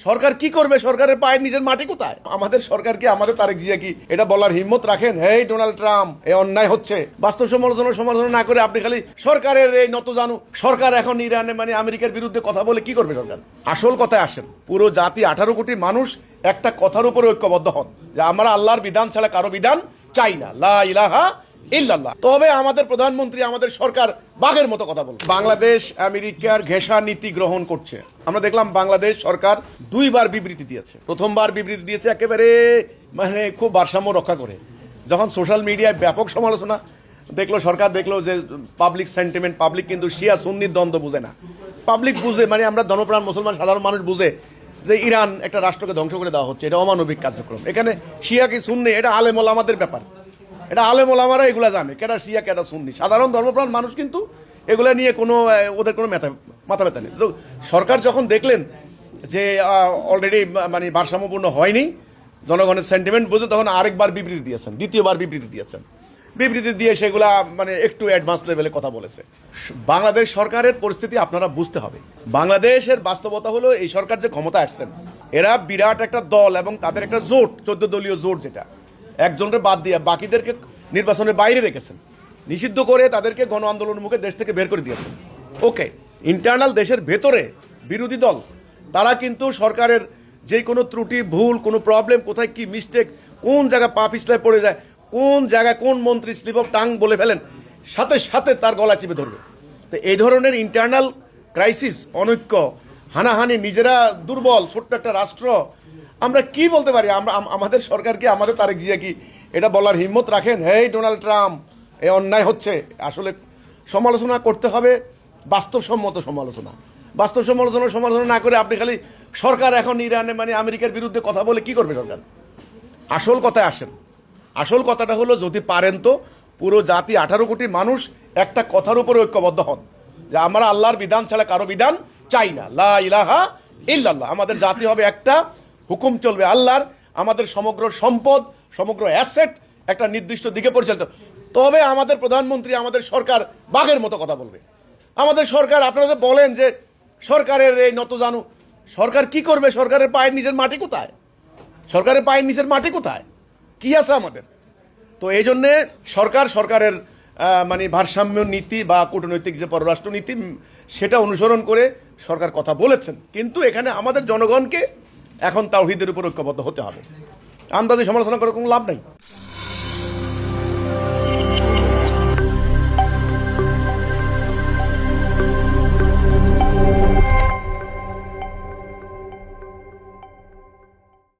সরকার কি করবে? সরকারের পায়ের নিচের মাটি কোথায়? আমাদের সরকার কি, আমাদের তারেক জিয়া কি এটা বলার হিম্মত রাখেন? হেই ডোনাল্ড ট্রাম্প, এ অন্যায় হচ্ছে। বাস্তব সমালোচনা না করে আপনি খালি সরকারের এই নত জানু সরকার এখন ইরানে আমেরিকার বিরুদ্ধে কথা বলে কি করবে সরকার? আসল কথায় আসেন, পুরো জাতি 18 কোটি মানুষ একটা কথার উপরে ঐক্যবদ্ধ হন যে আমরা আল্লাহর বিধান ছাড়া কারো বিধান চাই না, লা ইলাহা ইল্লাল্লাহ। তবে আমাদের প্রধানমন্ত্রী, আমাদের সরকার বাঘের মতো কথা বলবে। বাংলাদেশ আমেরিকার ঘেঁষা নীতি গ্রহণ করছে। আমরা দেখলাম বাংলাদেশ সরকার 2বার বিবৃতি দিয়েছে। প্রথমবার বিবৃতি দিয়েছে একেবারে খুব ভারসাম্য রক্ষা করে, যখন সোশ্যাল মিডিয়ায় ব্যাপক সমালোচনা দেখলো সরকার, দেখলো যে পাবলিক সেন্টিমেন্ট, পাবলিক কিন্তু শিয়া সুন্নির দ্বন্দ্ব বুঝে না। পাবলিক বুঝে, আমরা ধর্মপ্রাণ মুসলমান সাধারণ মানুষ বুঝে যে ইরান একটা রাষ্ট্রকে ধ্বংস করে দেওয়া হচ্ছে, এটা অমানবিক কার্যক্রম। এখানে শিয়া কি সুন্নি এটা আলেম ওলামাদের ব্যাপার, এটা আলেম ওলামারা এগুলা জানে, কেটা শিয়া কেটা সুন্নি। সাধারণ ধর্মপ্রাণ মানুষ কিন্তু এগুলা নিয়ে ওদের কোনো মাথা ব্যথা নেই। সরকার যখন দেখলেন যে অলরেডি ভারসাম্যপূর্ণ হয়নি, জনগণের সেন্টিমেন্ট বুঝে, তখন আরেকবার বিবৃতি দিয়েছেন, দ্বিতীয়বার বিবৃতি দিয়েছেন। বিবৃতি দিয়ে সেগুলা একটু অ্যাডভান্স লেভেলে কথা বলেছে। বাংলাদেশ সরকারের পরিস্থিতি আপনারা বুঝতে হবে। বাংলাদেশের বাস্তবতা হলো, এই সরকার যে ক্ষমতা আসছেন, এরা বিরাট একটা দল এবং তাদের একটা জোট, 14 দলীয় জোট, যেটা একজনকে বাদ দিয়ে বাকিদেরকে নির্বাচনের বাইরে রেখেছেন, নিষিদ্ধ করে তাদেরকে গণ আন্দোলনের মুখে দেশ থেকে বের করে দিয়েছেন। ওকে, ইন্টারনাল দেশের ভেতরে বিরোধী দল তারা কিন্তু সরকারের যে কোনো ত্রুটি, ভুল, কোনো প্রবলেম, কোথায় কি মিস্টেক, কোন জায়গায় পা পিছলায় পড়ে যায়, কোন জায়গায় কোন মন্ত্রী স্লিপ অফ টাং বলে ফেলেন, সাথে সাথে তার গলা চিপে ধরবে। তো এই ধরনের ইন্টারনাল ক্রাইসিস, অনৈক্য, হানাহানি, নিজেরা দুর্বল ছোট্ট একটা রাষ্ট্র, আমরা কি বলতে পারি? আমাদের সরকার কি, আমাদের তারেক জিয়া কি এটা বলার হিম্মত রাখেন? হেই ডোনাল্ড ট্রাম্প, এ অন্যায় হচ্ছে। আসলে সমালোচনা করতে হবে, বাস্তবসম্মত সমালোচনা। বাস্তব সমালোচনা না করে আপনি খালি সরকার এখন ইরানে আমেরিকার বিরুদ্ধে কথা বলে কি করবে সরকার? আসল কথায় আসেন। আসল কথাটা হলো, যদি পারেন তো পুরো জাতি 18 কোটি মানুষ একটা কথার উপরে ঐক্যবদ্ধ হন যে আমরা আল্লাহর বিধান ছাড়া কারো বিধান চাই না, লা ইলাহা ইল্লাল্লাহ। আমাদের জাতি হবে একটা, হুকুম চলবে আল্লাহর, আমাদের সমগ্র সম্পদ, সমগ্র অ্যাসেট একটা নির্দিষ্ট দিকে পরিচালিত। তবে আমাদের প্রধানমন্ত্রী, আমাদের সরকার বাঘের মতো কথা বলবে। আমাদের সরকার, আপনারা যে বলেন যে সরকারের এই নত জানু সরকার কি করবে? সরকারের পায়ের নিচের মাটি কোথায়? সরকারের পায়ের নিচের মাটি কোথায়? কি আছে আমাদের? তো এই জন্যে সরকারের ভারসাম্য নীতি বা কূটনৈতিক যে পররাষ্ট্র নীতি, সেটা অনুসরণ করে সরকার কথা বলেছেন। কিন্তু এখানে আমাদের জনগণকে এখন তাওহীদের উপর ঐক্যবদ্ধ হতে হবে। আন্দাজে সমালোচনা করে কোনো লাভ নাই।